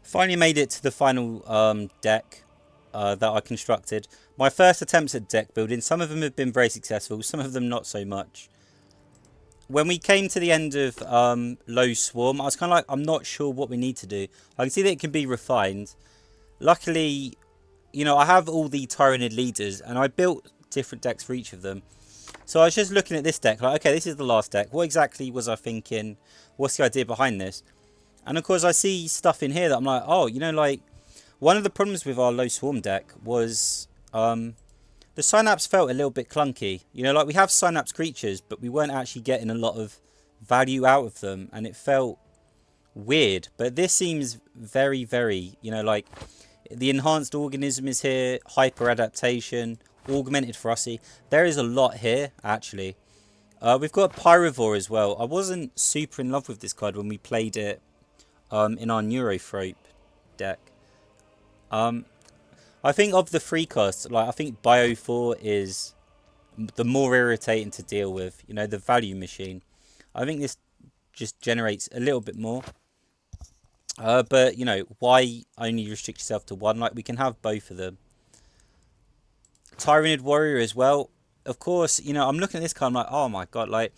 Finally made it to the final deck that I constructed. My first attempts at deck building, some of them have been very successful, some of them not so much. When we came to the end of Low Swarm, I was kind of like, I'm not sure what we need to do. I can see that it can be refined. Luckily, you know, I have all the Tyrannid leaders, and I built different decks for each of them. So I was just looking at this deck, like, okay, this is the last deck. What exactly was I thinking? What's the idea behind this? And of course, I see stuff in here that I'm like, oh, you know, like, one of the problems with our Low Swarm deck was the Synapse felt a little bit clunky. You know, like, we have Synapse creatures, but we weren't actually getting a lot of value out of them, and it felt weird. But this seems very, very, you know, like, the enhanced organism is here, hyper adaptation, augmented ferocity. There is a lot here, actually. We've got Pyrovore as well. I wasn't super in love with this card when we played it in our Neurothrope deck. I think of the free costs, like, I think Bio4 is the more irritating to deal with. You know, the value machine. I think this just generates a little bit more. But, you know, why only restrict yourself to one? Like, we can have both of them. Tyrannid Warrior as well. Of course, you know, I'm looking at this card, I'm like, oh my god, like,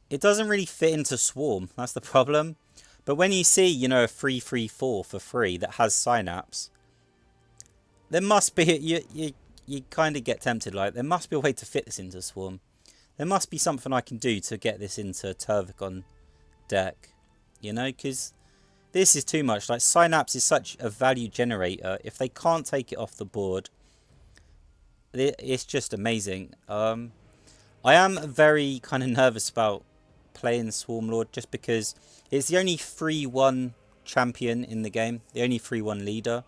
it doesn't really fit into Swarm. That's the problem. But when you see, you know, a 3/3/4 for free that has Synapse, there must be, you kind of get tempted, like, there must be a way to fit this into Swarm. There must be something I can do to get this into Tervigon deck, you know, because this is too much. Like, Synapse is such a value generator. If they can't take it off the board, it's just amazing. I am very kind of nervous about playing Swarmlord just because it's the only 3/1 champion in the game, the only 3/1 leader.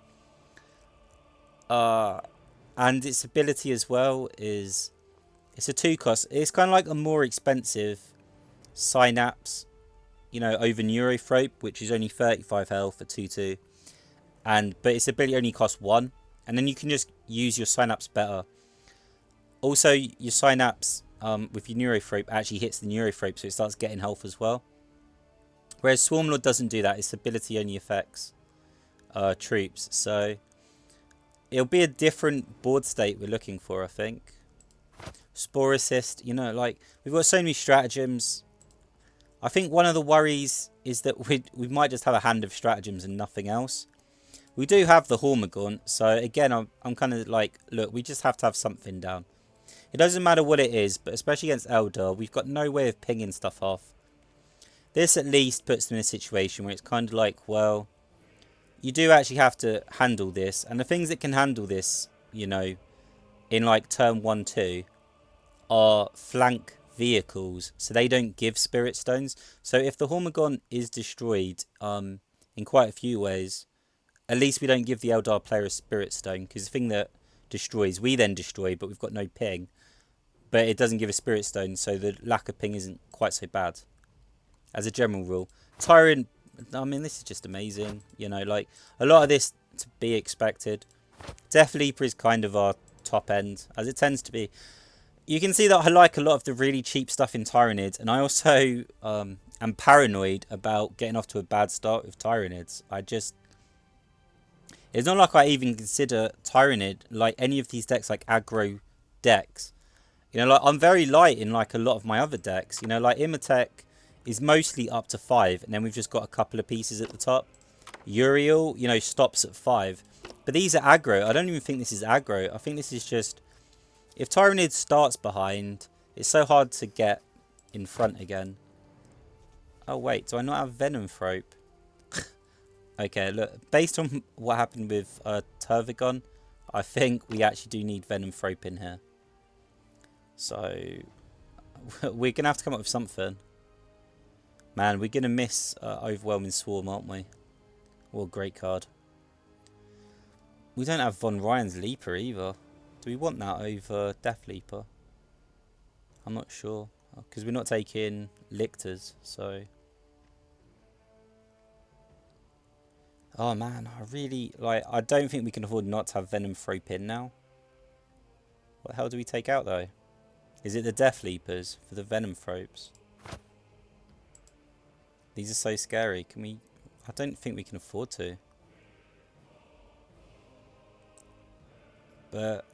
And its ability as well is, it's a 2 cost. It's kind of like a more expensive Synapse, you know, over Neurothrope, which is only 35 health for 2/2. But its ability only costs 1. And then you can just use your Synapse better. Also, your Synapse with your Neurothrope actually hits the Neurothrope, so it starts getting health as well. Whereas Swarmlord doesn't do that. Its ability only affects troops. So it'll be a different board state we're looking for, I think. Spore Assist, you know, like, we've got so many stratagems. I think one of the worries is that we might just have a hand of stratagems and nothing else. We do have the Hormigaunt, so again, I'm kind of like, look, we just have to have something down. It doesn't matter what it is, but especially against Eldar, we've got no way of pinging stuff off. This at least puts them in a situation where it's kind of like, well, you do actually have to handle this. And the things that can handle this, you know, in like turn 1, 2, are flank vehicles. So they don't give Spirit Stones. So if the Hormigaunt is destroyed in quite a few ways, at least we don't give the Eldar player a Spirit Stone. Because the thing that destroys, we then destroy, but we've got no ping. But it doesn't give a Spirit Stone, so the lack of ping isn't quite so bad. As a general rule. Tyrant, I mean, this is just amazing. You know, like, a lot of this to be expected. Death Leaper is kind of our top end, as it tends to be. You can see that I like a lot of the really cheap stuff in Tyranids, and I also am paranoid about getting off to a bad start with Tyranids. It's not like I even consider Tyrannid, like, any of these decks, like aggro decks. You know, like, I'm very light in, like, a lot of my other decks. You know, like, Imatech is mostly up to 5, and then we've just got a couple of pieces at the top. Uriel, you know, stops at 5. But these are aggro. I don't even think this is aggro. I think this is just, if Tyrannid starts behind, it's so hard to get in front again. Oh, wait, do I not have Venom Thrope? Okay, look, based on what happened with Tervigon, I think we actually do need Venom Thrope in here. So, we're going to have to come up with something. Man, we're going to miss Overwhelming Swarm, aren't we? What a great card. We don't have Von Ryan's Leaper either. Do we want that over Death Leaper? I'm not sure. Because we're not taking Lictors, so... Oh man, I really... like, I don't think we can afford not to have Venom Thrope in now. What the hell do we take out, though? Is it the Death Leapers for the Venom Thropes? These are so scary. Can we... I don't think we can afford to. But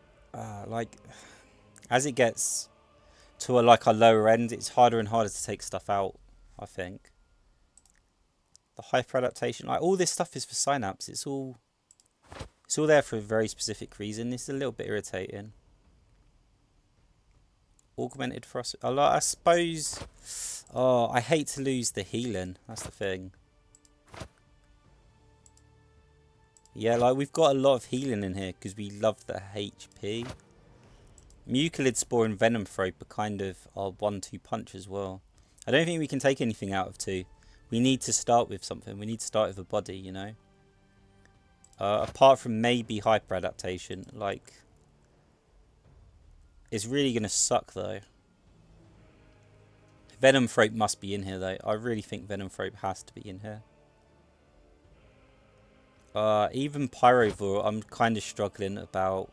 like as it gets to a lower end, it's harder and harder to take stuff out, I think. The hyper adaptation, like all this stuff is for synapse. It's all there for a very specific reason. It's a little bit irritating. Augmented frost. I suppose. Oh, I hate to lose the healing. That's the thing. Yeah, like we've got a lot of healing in here because we love the HP. Mucilid Spore and Venom Throat are kind of our 1-2 punch as well. I don't think we can take anything out of 2. We need to start with something. We need to start with a body, you know. Apart from maybe hyper adaptation, like it's really gonna suck though. Venom Throat must be in here though. I really think Venom Throat has to be in here. Even Pyrovore, I'm kind of struggling about.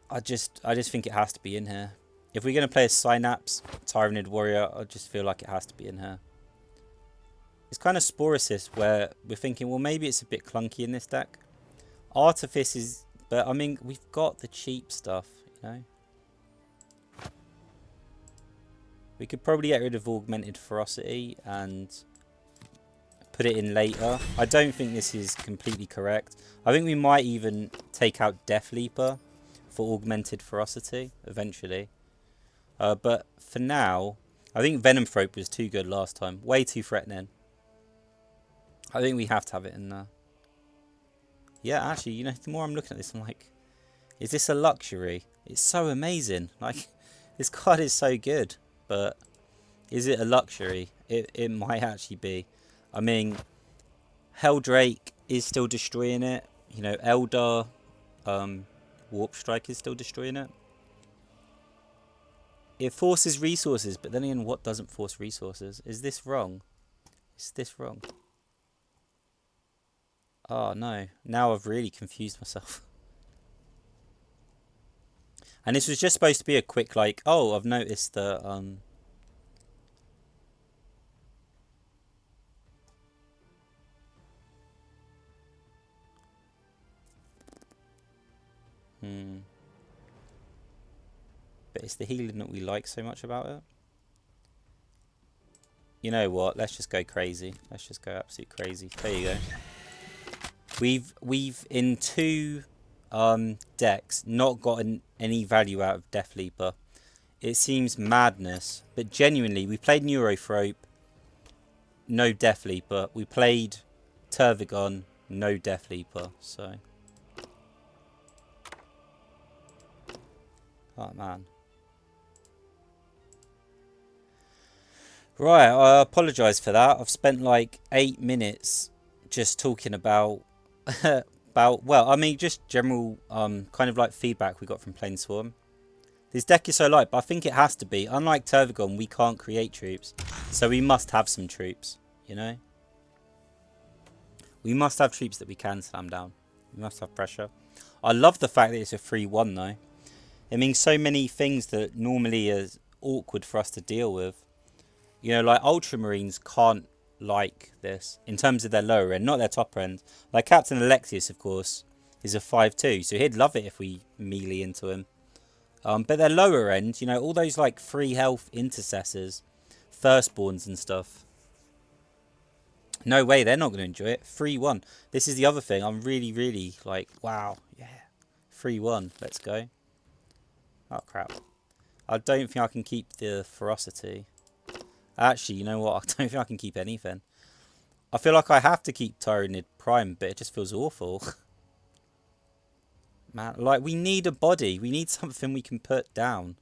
I just think it has to be in here. If we're gonna play a Synapse Tyranid Warrior, I just feel like it has to be in here. It's kind of Spore Assist where we're thinking, well, maybe it's a bit clunky in this deck. Artifice is, but I mean, we've got the cheap stuff, you know. We could probably get rid of Augmented Ferocity and put it in later. I don't think this is completely correct. I think we might even take out Death Leaper for Augmented Ferocity eventually. But for now, I think Venom Throat was too good last time. Way too threatening. I think we have to have it in there. Yeah, actually, you know, the more I'm looking at this, I'm like, is this a luxury? It's so amazing. Like, this card is so good. But is it a luxury? It might actually be. I mean, Helldrake is still destroying it. You know, Eldar, Warp Strike is still destroying it. It forces resources, but then again, what doesn't force resources? Is this wrong? Is this wrong? Oh no, now I've really confused myself. And this was just supposed to be a quick, like, oh, I've noticed that, But it's the healing that we like so much about it. You know what? Let's just go crazy. Let's just go absolute crazy. There you go. We've in 2 decks not gotten any value out of Death Leaper. It seems madness, but genuinely, we played Neurothrope, no Death Leaper. We played Tervigon, no Death Leaper. So, oh man. Right, I apologise for that. I've spent like 8 minutes just talking about well, I mean, just general kind of like feedback we got from playing Swarm. This deck is so light, but I think it has to be. Unlike Tervigon, we can't create troops, so we must have some troops, you know? We must have troops that we can slam down. We must have pressure. I love the fact that it's a 3-1 though. It means so many things that normally is awkward for us to deal with. You know, like Ultramarines can't like this in terms of their lower end, not their top end. Like Captain Alexius, of course, is a 5-2, so he'd love it if we melee into him. But their lower end, you know, all those like free health intercessors, firstborns and stuff. No way, they're not going to enjoy it. 3-1. This is the other thing. I'm really, really like, wow, yeah, 3-1. Let's go. Oh crap! I don't think I can keep the ferocity. Actually, you know what? I don't think I can keep anything. I feel like I have to keep Tyranid Prime, but it just feels awful. Man, like, we need a body. We need something we can put down.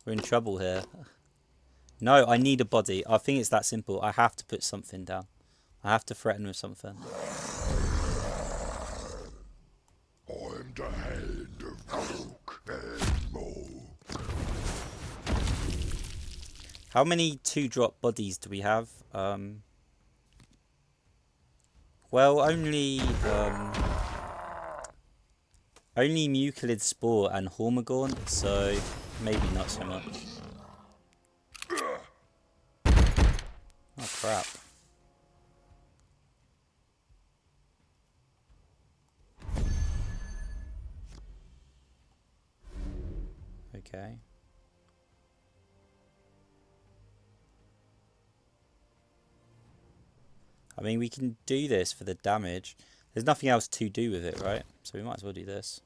We're in trouble here. No, I need a body. I think it's that simple. I have to put something down. I have to threaten with something. I'm the hand of Coke and Mo. How many 2-drop bodies do we have? Well, only Mucilid Spore and Hormagaunt, so maybe not so much. Oh crap. Okay. I mean, we can do this for the damage. There's nothing else to do with it, right? So we might as well do this.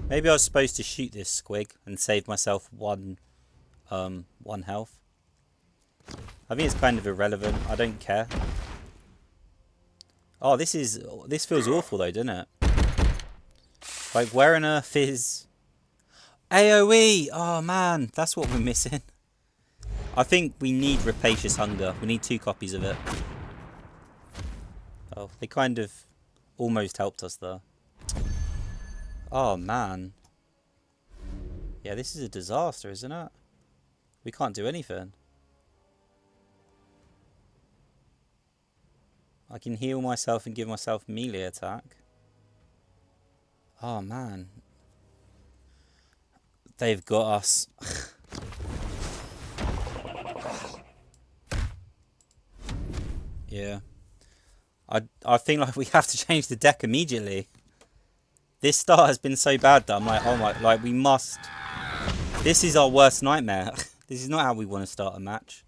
Maybe I was supposed to shoot this squig and save myself one health. I think it's kind of irrelevant. I don't care. Oh, this feels awful though, doesn't it? Like, where on earth is AoE? Oh man, that's what we're missing. I think we need Rapacious Hunger. We need 2 copies of it. Oh, they kind of almost helped us there. Oh man. Yeah, this is a disaster, isn't it? We can't do anything. I can heal myself and give myself melee attack. Oh man. They've got us. Yeah. I think like we have to change the deck immediately. This start has been so bad that I'm like, oh my, like we must. This is our worst nightmare. This is not how we want to start a match.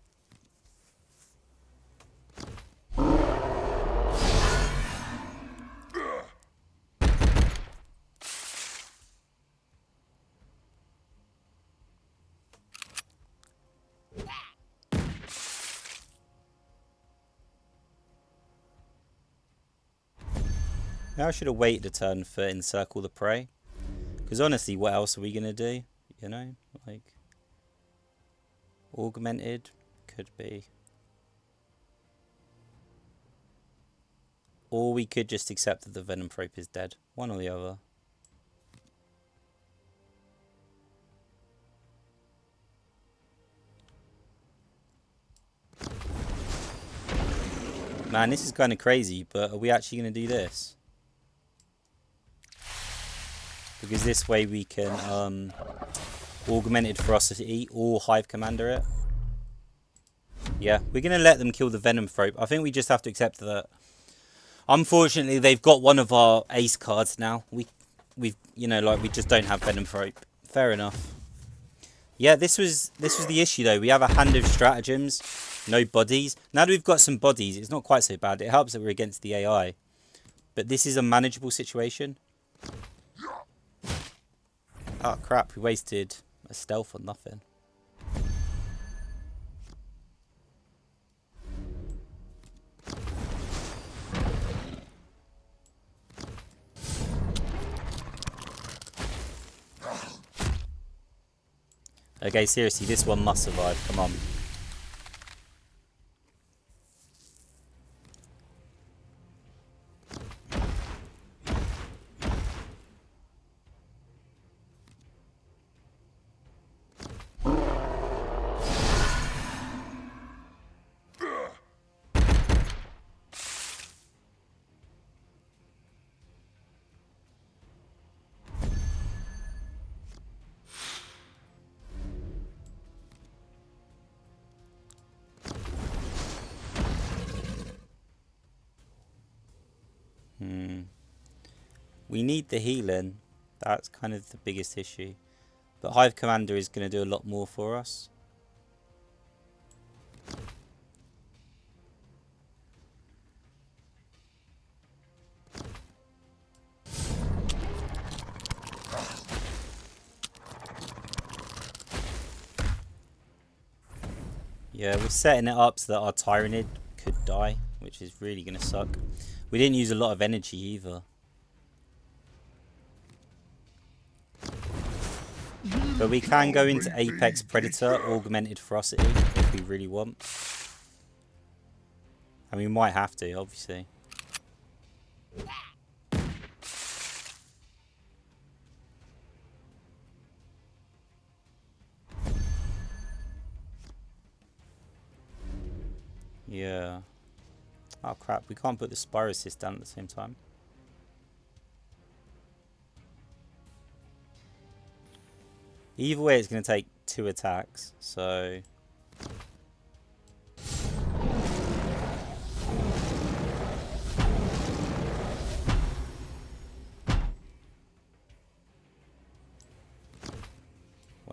Now I should have waited a turn for Encircle the Prey. Because honestly, what else are we going to do? You know, like... Augmented? Could be. Or we could just accept that the Venom Probe is dead. One or the other. Man, this is kind of crazy, but are we actually going to do this? Because this way we can Augmented Ferocity or Hive Commander it. Yeah, we're going to let them kill the Venom Probe. I think we just have to accept that. Unfortunately, they've got one of our ace cards now. We've you know, like we just don't have Venom Probe. Fair enough. Yeah, this was the issue though. We have a hand of stratagems, no bodies. Now that we've got some bodies, it's not quite so bad. It helps that we're against the AI. But this is a manageable situation. Oh crap, we wasted a stealth on nothing. Okay, seriously, this one must survive. Come on. We need the healing. That's kind of the biggest issue. But Hive Commander is going to do a lot more for us. Yeah, we're setting it up so that our Tyrannid could die, which is really going to suck. We didn't use a lot of energy either. But we can go into Apex Predator Augmented Ferocity if we really want. And we might have to, obviously. Yeah. Oh crap, we can't put the Spyrosis down at the same time. Either way, it's going to take 2 attacks, so...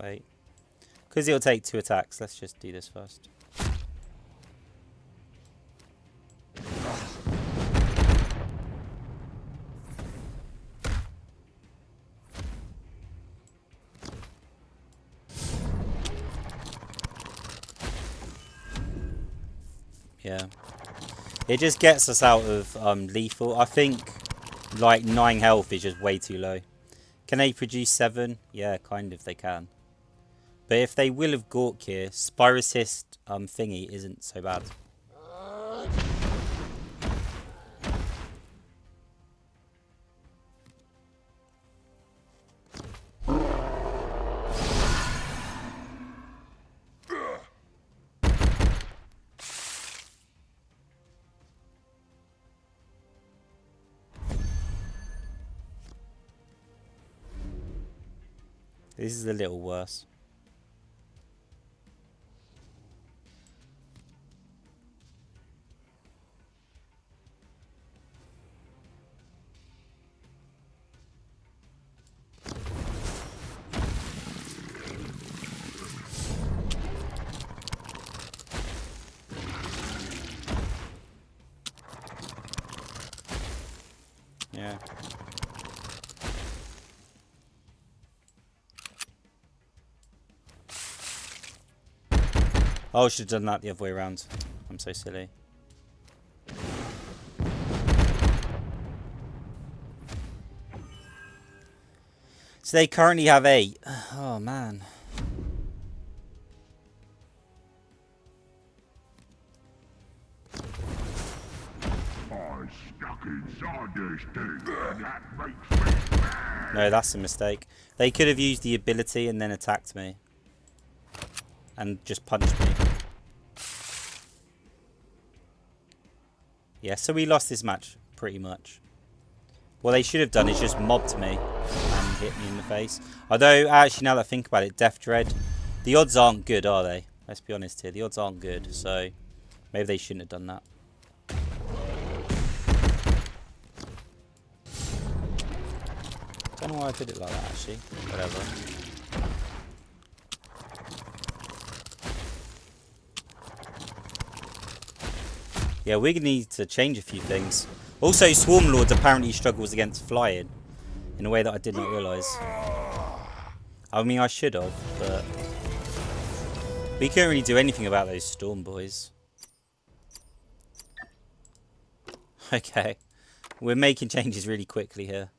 Wait. Because it'll take 2 attacks. Let's just do this first. Yeah. It just gets us out of lethal. I think like 9 health is just way too low. Can they produce 7? Yeah, kind of they can. But if they will have Gork here, Spirocist thingy isn't so bad. This is a little worse. Yeah. Oh, I should have done that the other way around. I'm so silly. So they currently have 8. Oh, man. No, that's a mistake. They could have used the ability and then attacked me. And just punched me. Yeah, so we lost this match, pretty much. What they should have done is just mobbed me and hit me in the face. Although, actually, now that I think about it, Death Dread, the odds aren't good, are they? Let's be honest here. The odds aren't good, so maybe they shouldn't have done that. Don't know why I did it like that, actually. Whatever. Yeah, we're going to need to change a few things. Also, Swarmlord apparently struggles against flying in a way that I did not realise. I mean, I should have, but we couldn't really do anything about those storm boys. Okay, we're making changes really quickly here.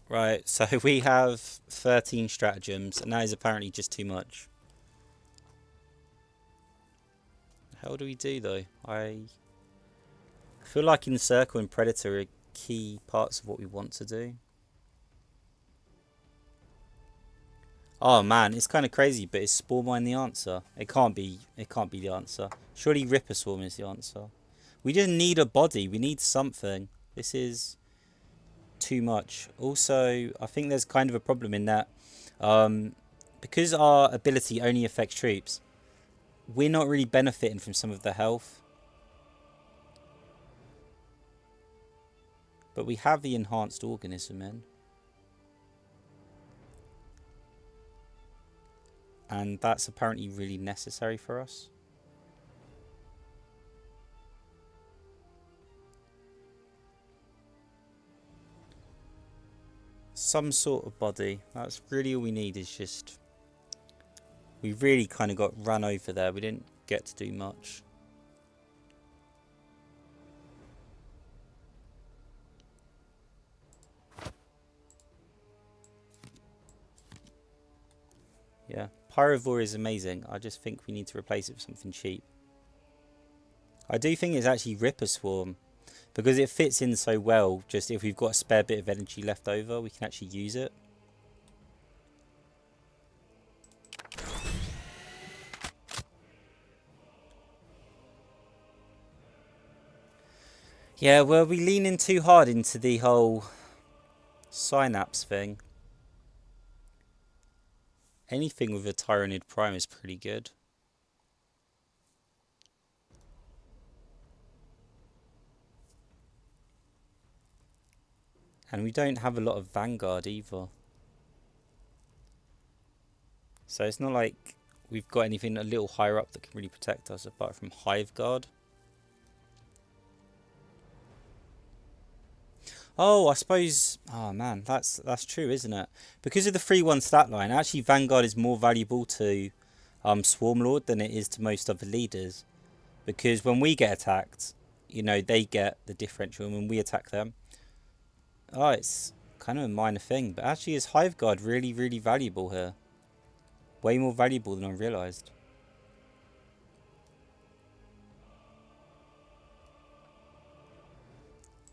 Right, so we have 13 stratagems, and that is apparently just too much. How do we do, though? I feel like Encircle and Predator are key parts of what we want to do. Oh man, it's kind of crazy, but is Spore Mine the answer? It can't be the answer. Surely Ripper Swarm is the answer. We just need a body. We need something. This is too much. Also, I think there's kind of a problem in that because our ability only affects troops, we're not really benefiting from some of the health. But we have the enhanced organism in. And that's apparently really necessary for us. Some sort of body. That's really all we need, is just... We really kind of got run over there. We didn't get to do much. Yeah, Pyrovore is amazing. I just think we need to replace it with something cheap. I do think it's actually Ripper Swarm, because it fits in so well. Just if we've got a spare bit of energy left over, we can actually use it. Yeah, well, we lean in too hard into the whole synapse thing. Anything with a Tyranid Prime is pretty good. And we don't have a lot of Vanguard either. So it's not like we've got anything a little higher up that can really protect us apart from Hive Guard. Oh, I suppose... Oh, man, that's true, isn't it? Because of the 3-1 stat line, actually Vanguard is more valuable to Swarmlord than it is to most other leaders. Because when we get attacked, you know, they get the differential, and when we attack them... Oh, it's kind of a minor thing. But actually, is Hive Guard really, really valuable here? Way more valuable than I realised.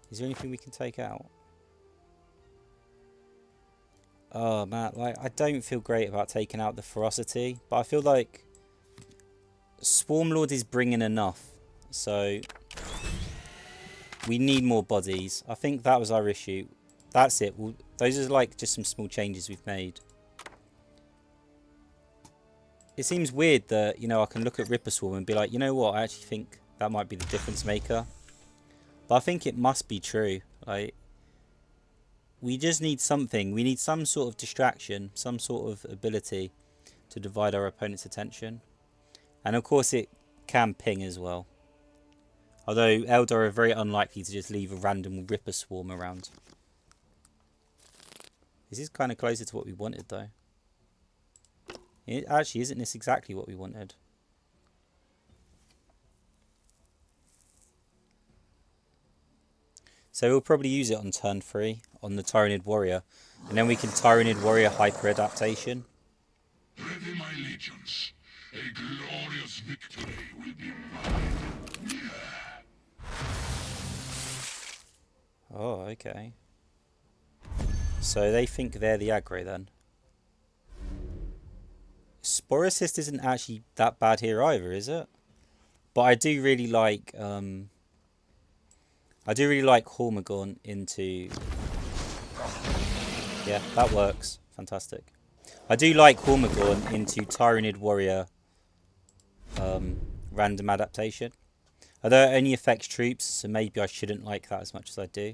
Is there anything we can take out? Oh man, like I don't feel great about taking out the ferocity, but I feel like Swarmlord is bringing enough, so we need more bodies. I think that was our issue. That's it. Those are like just some small changes we've made. It seems weird that, you know, I can look at Ripper Swarm and be like, you know what, I actually think that might be the difference maker. But I think it must be true. Like, we just need something. We need some sort of distraction, some sort of ability to divide our opponent's attention. And of course it can ping as well. Although Eldar are very unlikely to just leave a random Ripper Swarm around. This is kind of closer to what we wanted though. It actually, isn't this exactly what we wanted? So we'll probably use it on turn 3 on the Tyrannid Warrior. And then we can Tyrannid Warrior Hyper Adaptation. Ready, my legions. A glorious victory will be mine. Oh, okay. So they think they're the aggro then. Spore Assist isn't actually that bad here either, is it? But I do really like Hormigorn into... Yeah, that works. Fantastic. I do like Hormigorn into Tyrannid Warrior random adaptation. Although it only affects troops, so maybe I shouldn't like that as much as I do.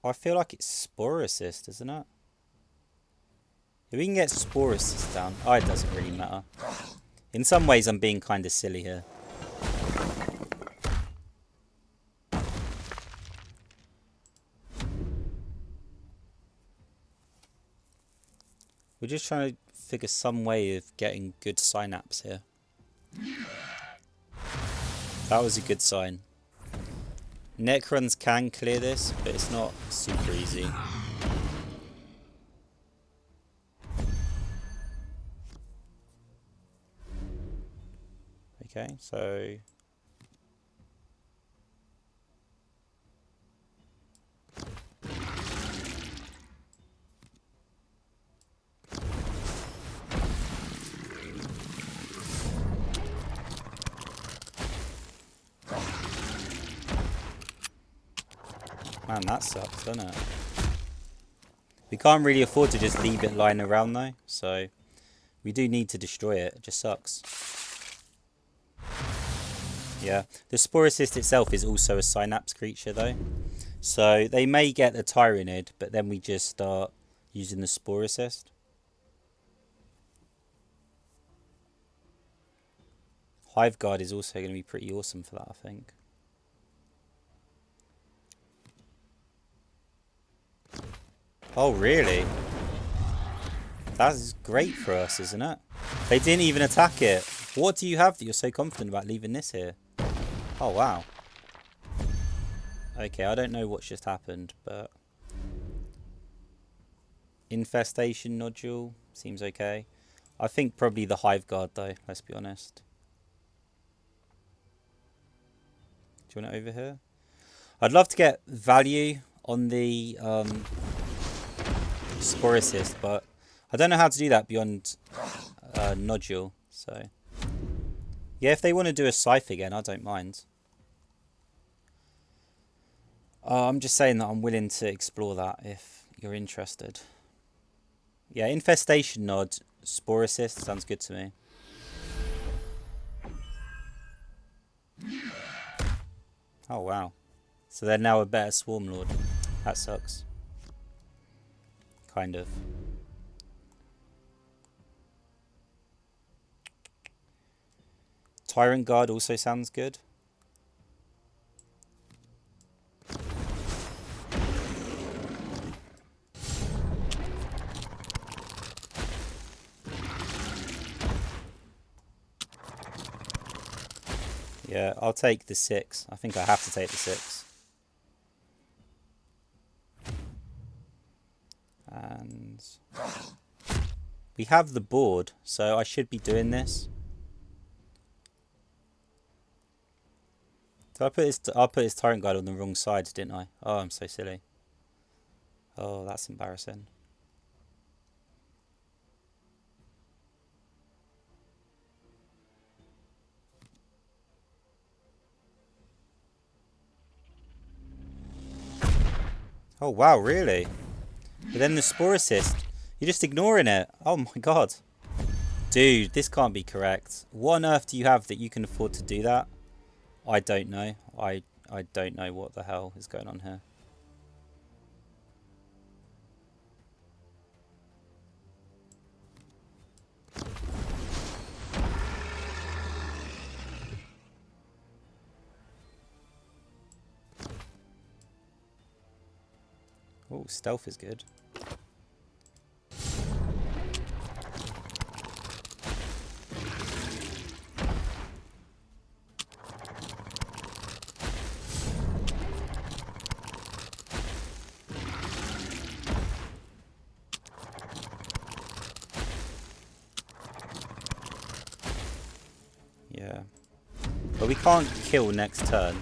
I feel like it's Spore Assist, isn't it? If we can get Spore Assist down... Oh, it doesn't really matter. In some ways, I'm being kind of silly here. We're just trying to figure some way of getting good synapse here. That was a good sign. Necrons can clear this, but it's not super easy. Okay, so... Man, that sucks, doesn't it? We can't really afford to just leave it lying around though, so we do need to destroy it. It just sucks. Yeah, the Spore Assist itself is also a Synapse creature though. So they may get the Tyrannid, but then we just start using the Spore Assist. Hive Guard is also going to be pretty awesome for that, I think. Oh, really? That's great for us, isn't it? They didn't even attack it. What do you have that you're so confident about leaving this here? Oh, wow. Okay, I don't know what's just happened, but... Infestation Nodule seems okay. I think probably the Hive Guard, though, let's be honest. Do you want it over here? I'd love to get value on the Spore Assist, but I don't know how to do that beyond Nodule. So, yeah, if they want to do a Scythe again, I don't mind. I'm just saying that I'm willing to explore that if you're interested. Yeah, Infestation Nod, Spore Assist, sounds good to me. Oh, wow. So they're now a better Swarmlord. That sucks. Kind of. Tyrant Guard also sounds good. Yeah, I'll take the 6. I think I have to take the 6. And we have the board, so I should be doing this. Did I put his Tyrant Guard on the wrong side, didn't I? Oh, I'm so silly. Oh, that's embarrassing. Oh, wow, really? But then the Spore Assist. You're just ignoring it. Oh my god. Dude, this can't be correct. What on earth do you have that you can afford to do that? I don't know. I don't know what the hell is going on here. Oh, stealth is good. Yeah. But we can't kill next turn.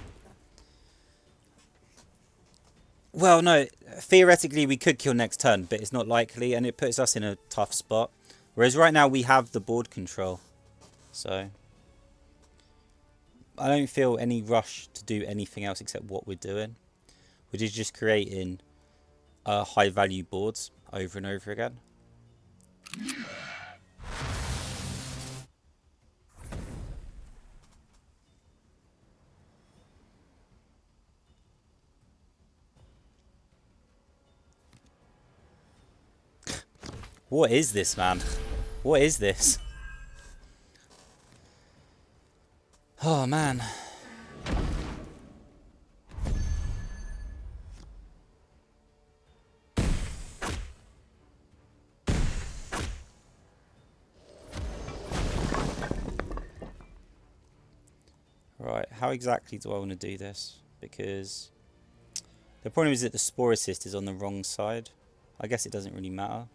Well, no. Theoretically, we could kill next turn, but it's not likely, and it puts us in a tough spot. Whereas right now, we have the board control. So I don't feel any rush to do anything else except what we're doing, which is just creating high-value boards over and over again. What is this, man? What is this? Oh, man. Right, how exactly do I want to do this? Because the problem is that the Spore Assist is on the wrong side. I guess it doesn't really matter.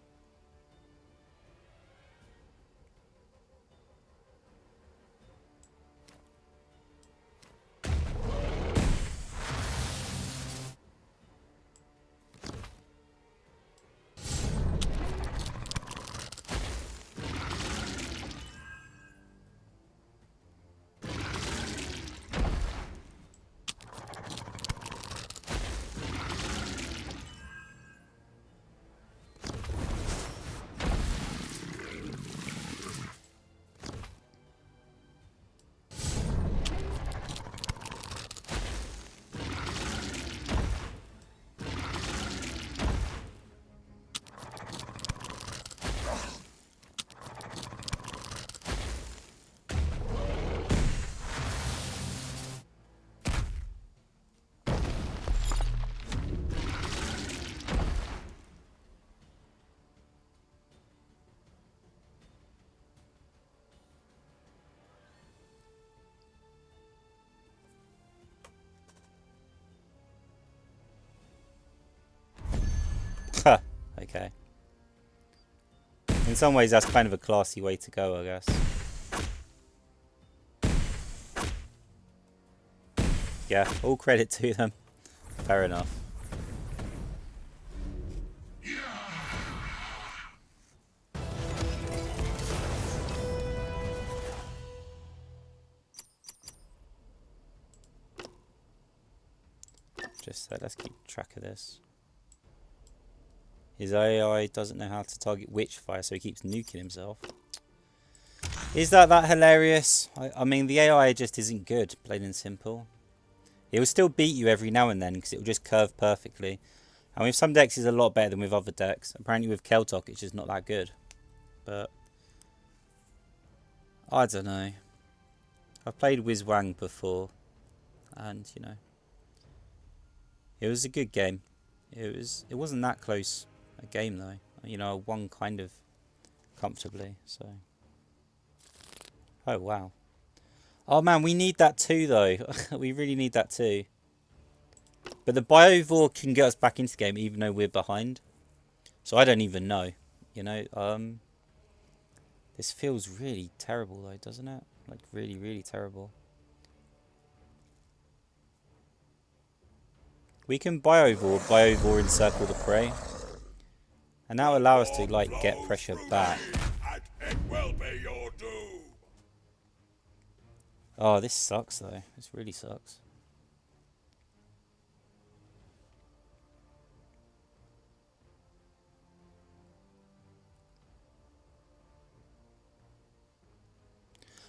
Okay. In some ways, that's kind of a classy way to go, I guess. Yeah, all credit to them. Fair enough. Just let's keep track of this. His AI doesn't know how to target Witchfire, so he keeps nuking himself. Is that hilarious? I mean, the AI just isn't good, plain and simple. It will still beat you every now and then because it will just curve perfectly. And with some decks, it's a lot better than with other decks. Apparently with Keltok, it's just not that good. But I don't know. I've played Wizwang before, and you know, it was a good game. It wasn't that close a game though. You know, I won kind of comfortably. So, oh wow. Oh man, we need that too though. We really need that too. But the Biovore can get us back into the game even though we're behind. So I don't even know. You know, this feels really terrible though, doesn't it? Like really, really terrible. We can Biovore encircle the prey. And that will allow us to like get pressure back. Oh, this sucks though. This really sucks.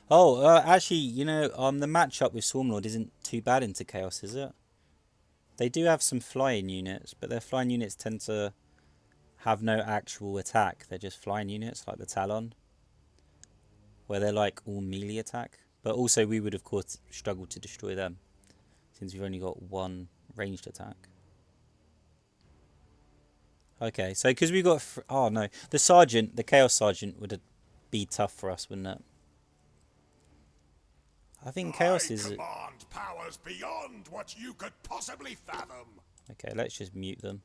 Oh, actually, you know, the matchup with Swarmlord isn't too bad into Chaos, is it? They do have some flying units, but their flying units tend to have no actual attack. They're just flying units, like the Talon, where they're like all melee attack. But also, we would of course struggle to destroy them, since we've only got one ranged attack. Okay, so because we got... oh no, the Sergeant, the Chaos Sergeant would be tough for us, wouldn't it? I think Chaos is... command powers beyond what you could possibly fathom. Okay, let's just mute them.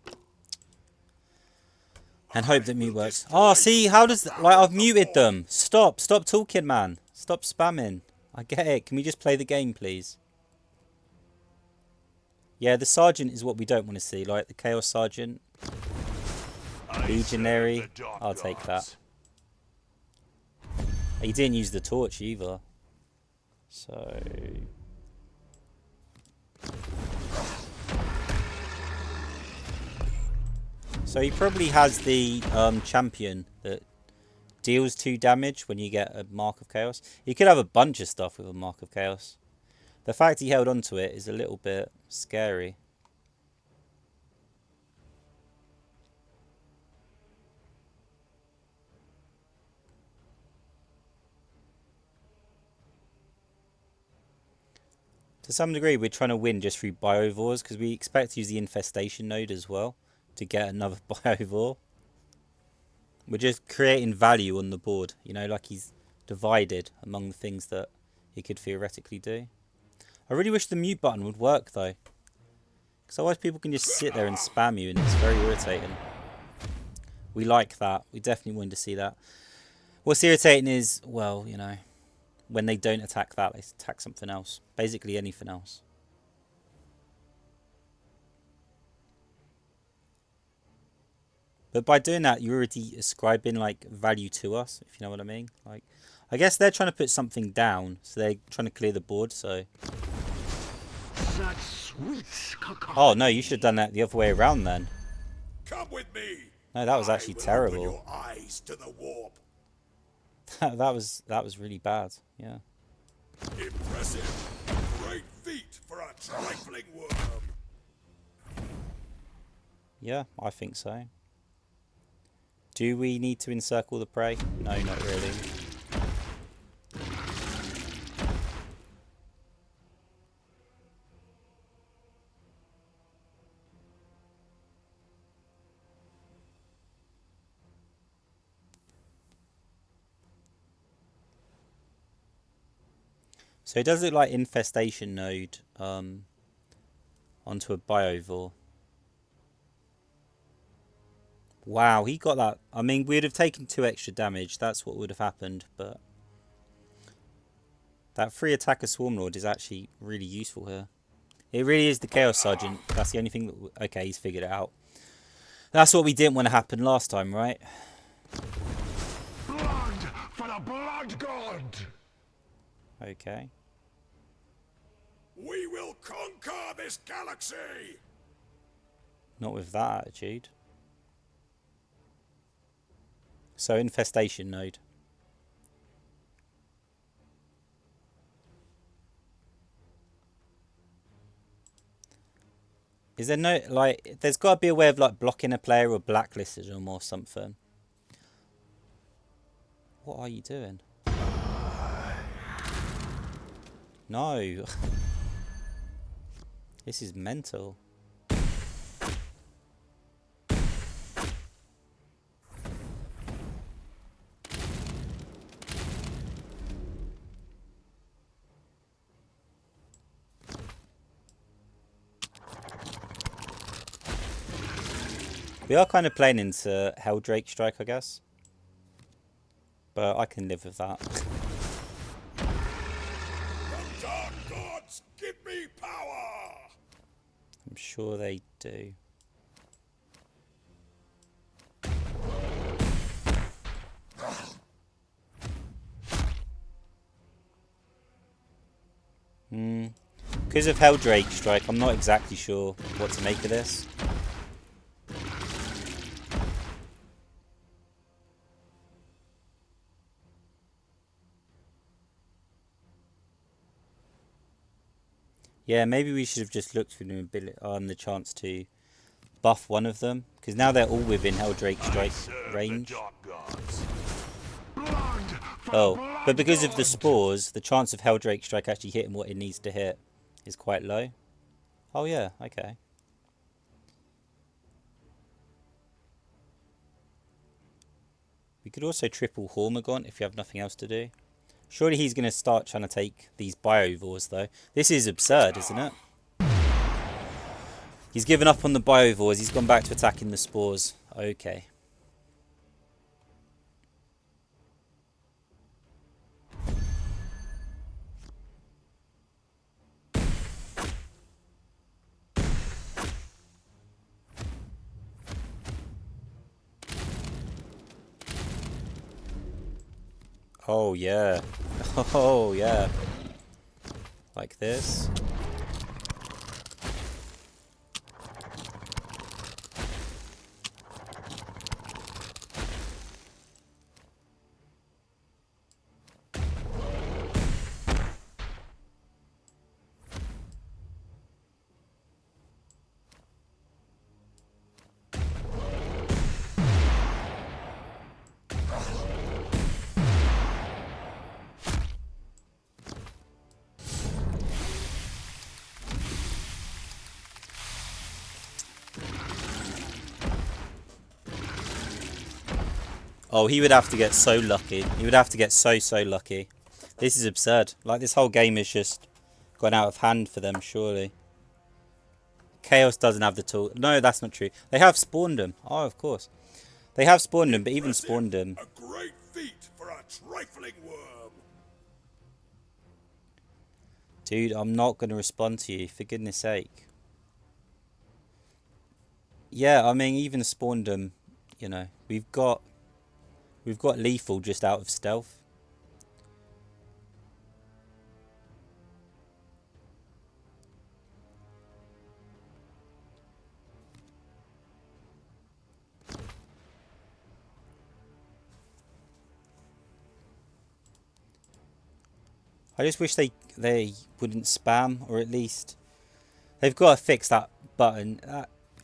And hope that mute works. Oh, see, how does... like, I've muted them. Stop talking, man. Stop spamming. I get it. Can we just play the game, please? Yeah, the Sergeant is what we don't want to see. Like, the Chaos Sergeant. Legionary. I'll take that. He didn't use the torch either. So... so he probably has the champion that deals 2 damage when you get a Mark of Chaos. He could have a bunch of stuff with a Mark of Chaos. The fact he held on to it is a little bit scary. To some degree, we're trying to win just through Biovores, because we expect to use the Infestation node as well to get another Biovore. We're just creating value on the board, you know, like he's divided among the things that he could theoretically do. I really wish the mute button would work though, because otherwise people can just sit there and spam you and it's very irritating. We like that. We definitely want to see that. What's irritating is, well, you know, when they don't attack that, they attack something else. Basically anything else. But by doing that, you're already ascribing like value to us, if you know what I mean. Like, I guess they're trying to put something down, so they're trying to clear the board. So, oh no, you should have done that the other way around then. Come with me. No, that was actually terrible. Your eyes to the warp. that was really bad. Yeah. Impressive. Great feat for a trifling worm. Yeah, I think so. Do we need to encircle the prey? No, not really. So it does look like Infestation node onto a Biovore. Wow, he got that. I mean, we'd have taken 2 extra damage. That's what would have happened. But that free attacker Swarmlord is actually really useful here. It really is the Chaos Sergeant. That's the only thing that... okay, he's figured it out. That's what we didn't want to happen last time, right? Blood for the Blood God! Okay. We will conquer this galaxy! Not with that attitude. So infestation node. Is there no, like, there's got to be a way of, like, blocking a player or blacklisting them or something. What are you doing? No. This is mental. We are kind of playing into Helldrake Strike, I guess. But I can live with that. The dark gods give me power! I'm sure they do. Because of Helldrake Strike, I'm not exactly sure what to make of this. Yeah, maybe we should have just looked for the chance to buff one of them. Because now they're all within Helldrake Strike range. Oh, but because of the spores, the chance of Helldrake Strike actually hitting what it needs to hit is quite low. Oh yeah, okay. We could also triple Hormigaunt if you have nothing else to do. Surely he's going to start trying to take these Biovores, though. This is absurd, isn't it? He's given up on the Biovores. He's gone back to attacking the spores. Okay. Oh, yeah. Oh, yeah. Like this. Oh, he would have to get so lucky. He would have to get so lucky. This is absurd. Like, this whole game is just gone out of hand for them, surely. Chaos doesn't have the tool. No, that's not true. They have spawned him. Oh, of course. They have spawned him, but even spawned him. A great feat for a trifling worm. Dude, I'm not going to respond to you, for goodness sake. Yeah, I mean, even spawned him, you know. We've got lethal just out of stealth. I just wish they wouldn't spam, or at least they've got to fix that button.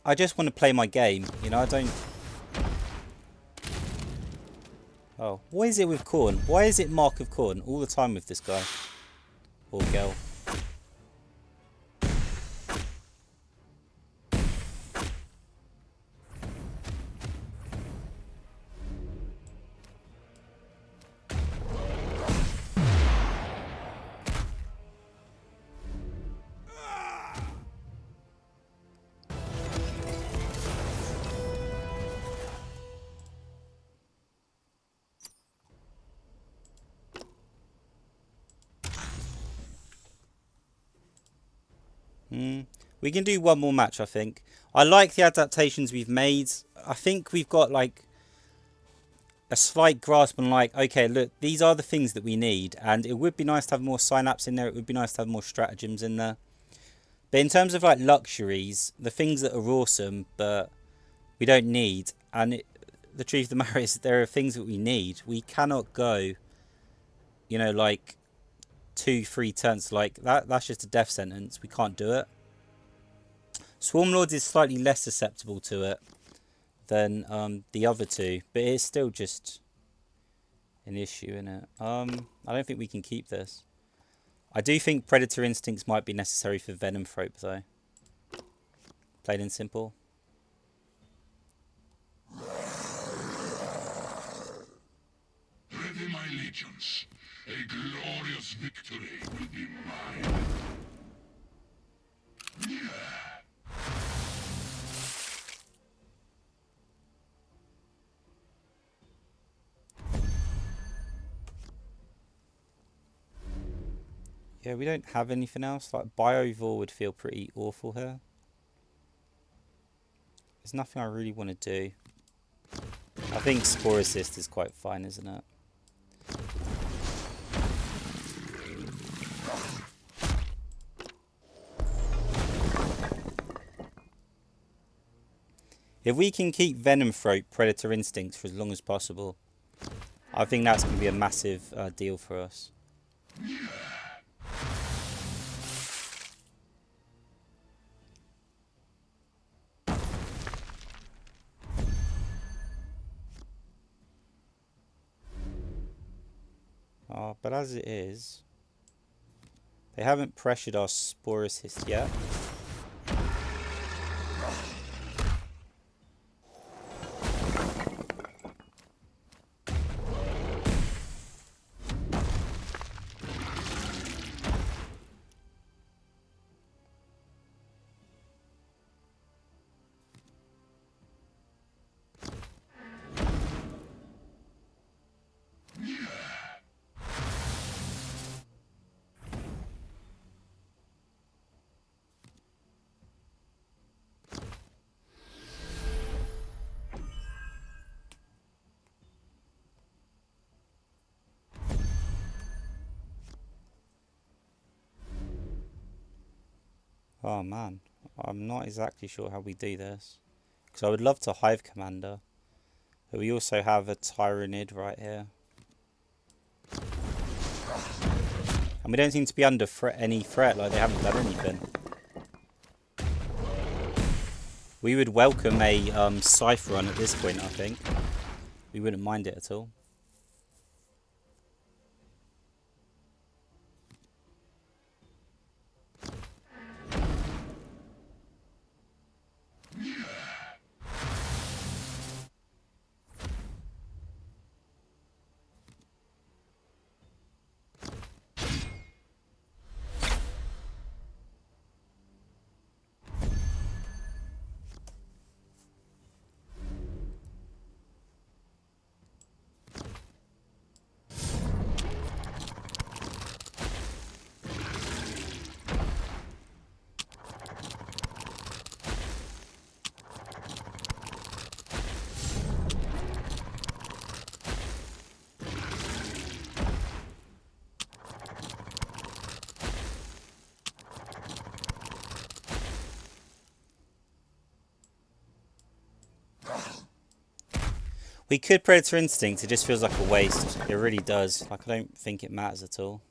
I just want to play my game, you know. I don't. Oh, what is it with Khorne? Why is it Mark of Khorne all the time with this guy or girl? We can do one more match, I think. I like the adaptations we've made. I think we've got, like, a slight grasp on, like, okay, look, these are the things that we need. And it would be nice to have more synapse in there. It would be nice to have more stratagems in there. But in terms of, like, luxuries, the things that are awesome, but we don't need. And the truth of the matter is there are things that we need. We cannot go, you know, like 2-3 turns like that. That's just a death sentence. We can't do it. Swarmlord is slightly less susceptible to it than the other two, but it's still just an issue, isn't it? I don't think we can keep this. I do think Predator Instincts might be necessary for Venom Thrope, though. Plain and simple. Ready, my legions. A glorious victory will be mine. Yeah, we don't have anything else. Like, Biovore would feel pretty awful here. There's nothing I really want to do. I think Spore Assist is quite fine, isn't it? If we can keep Venom Throat, Predator Instincts for as long as possible, I think that's going to be a massive deal for us. Oh, but as it is, they haven't pressured our Spore Assist yet. Oh man, I'm not exactly sure how we do this. Because I would love to Hive Commander. But we also have a Tyrannid right here. And we don't seem to be under any threat, like they haven't done anything. We would welcome a Cypher on at this point, I think. We wouldn't mind it at all. We could Predator Instinct, it just feels like a waste. It really does. Like, I don't think it matters at all.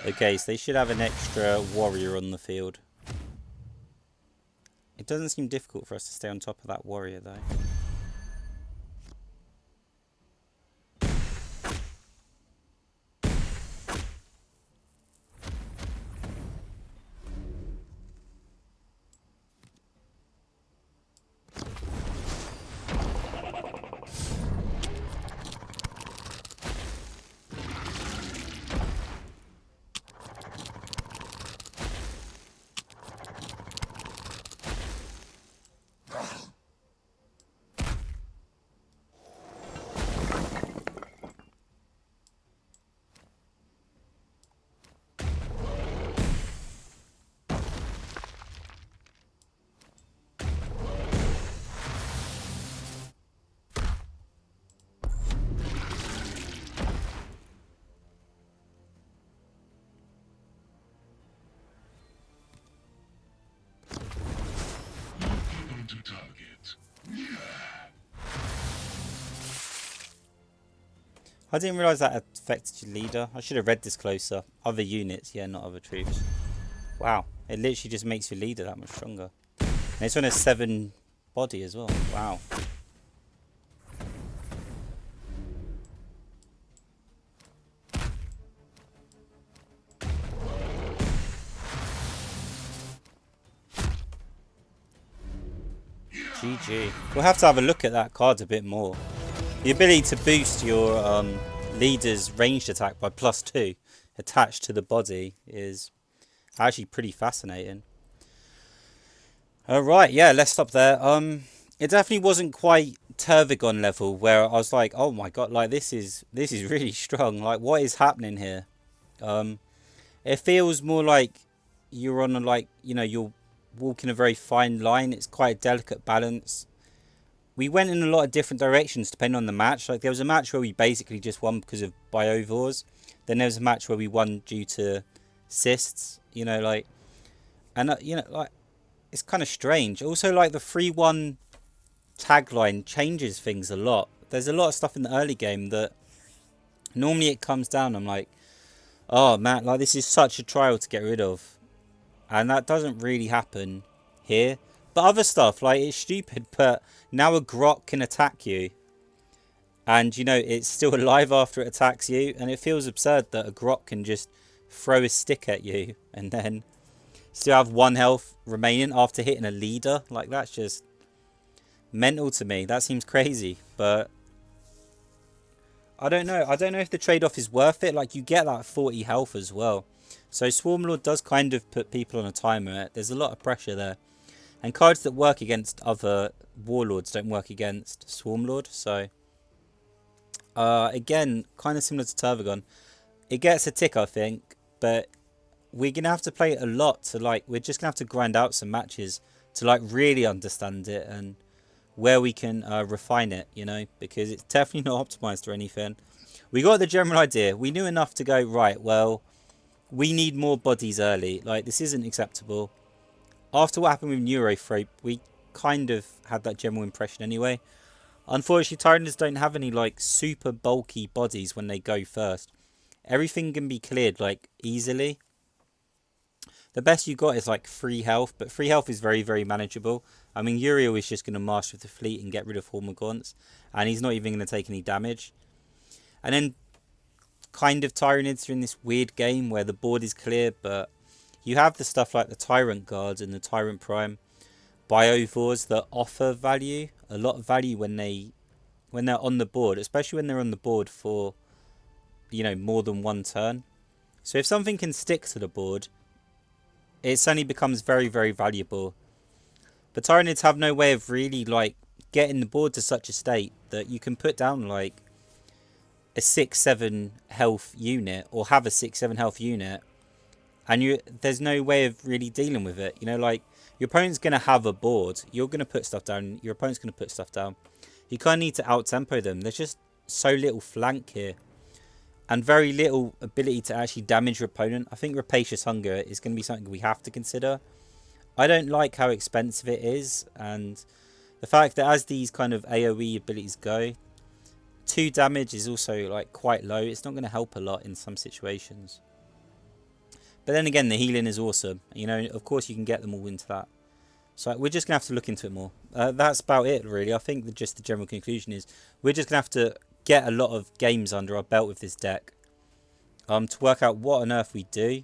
Okay, so they should have an extra warrior on the field. It doesn't seem difficult for us to stay on top of that warrior, though. to target. I didn't realise that affected your leader. I should have read this closer. Other units, yeah, not other troops. Wow, it literally just makes your leader that much stronger. And it's on a 7 body as well. Wow. GG. We'll have to have a look at that card a bit more. The ability to boost your leader's ranged attack by +2 attached to the body is actually pretty fascinating. Alright, yeah, let's stop there. It definitely wasn't quite Tervigon level where I was like, oh my god, like this is really strong. Like, what is happening here? It feels more like you're on a, like, you know, you're walking a very fine line. It's quite a delicate balance. We went in a lot of different directions depending on the match. Like, there was a match where we basically just won because of biovores. Then there was a match where we won due to cysts, you know, like, and you know, like, it's kind of strange. Also, like, the 3-1 tagline changes things a lot. There's a lot of stuff in the early game that normally it comes down, I'm like, oh man, like, this is such a trial to get rid of. And that doesn't really happen here. But other stuff, like, it's stupid, but now a grot can attack you. And, you know, it's still alive after it attacks you. And it feels absurd that a grot can just throw a stick at you and then still have 1 health remaining after hitting a leader. Like, that's just mental to me. That seems crazy. But I don't know. I don't know if the trade-off is worth it. Like, you get that 40 health as well. So Swarmlord does kind of put people on a timer. There's a lot of pressure there. And cards that work against other warlords don't work against Swarmlord. So, again, kind of similar to Tervigon. It gets a tick, I think. But we're going to have to play it a lot to, like, we're just going to have to grind out some matches to, like, really understand it and where we can refine it, you know, because it's definitely not optimized or anything. We got the general idea. We knew enough to go, right, well, we need more bodies early. Like, this isn't acceptable. After what happened with Neurothrope, we kind of had that general impression anyway. Unfortunately, Tyranids don't have any, like, super bulky bodies when they go first. Everything can be cleared, like, easily. The best you got is, like, 3 health, but 3 health is very, very manageable. I mean, Uriel is just going to march with the fleet and get rid of Hormagaunts, and he's not even going to take any damage. And then, kind of, Tyranids are in this weird game where the board is clear, but you have the stuff like the Tyrant Guards and the Tyrant Prime biovores that offer value, a lot of value when they're on the board, especially when they're on the board for, you know, more than 1 turn. So if something can stick to the board, it suddenly becomes very, very valuable. But Tyranids have no way of really, like, getting the board to such a state that you can put down, like, a 6-7 health unit or have a 6-7 health unit, and there's no way of really dealing with it. You know, like, your opponent's going to have a board, you're going to put stuff down, your opponent's going to put stuff down. You kind of need to out-tempo them. There's just so little flank here and very little ability to actually damage your opponent. I think Rapacious Hunger is going to be something we have to consider. I don't like how expensive it is, and the fact that as these kind of AoE abilities go, 2 damage is also, like, quite low. It's not going to help a lot in some situations. But then again, the healing is awesome. You know, of course you can get them all into that. So we're just going to have to look into it more. That's about it, really. I think just the general conclusion is we're just going to have to get a lot of games under our belt with this deck to work out what on earth we do.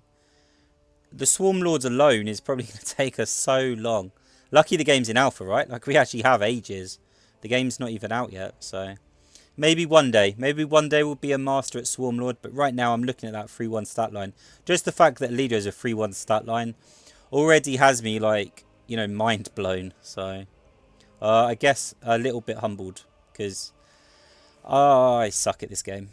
The Swarmlords alone is probably going to take us so long. Lucky the game's in alpha, right? Like, we actually have ages. The game's not even out yet, so maybe one day. Maybe one day we'll be a master at Swarmlord, but right now I'm looking at that 3-1 stat line. Just the fact that Leader is a 3-1 stat line already has me, like, you know, mind blown. So I guess a little bit humbled because I suck at this game.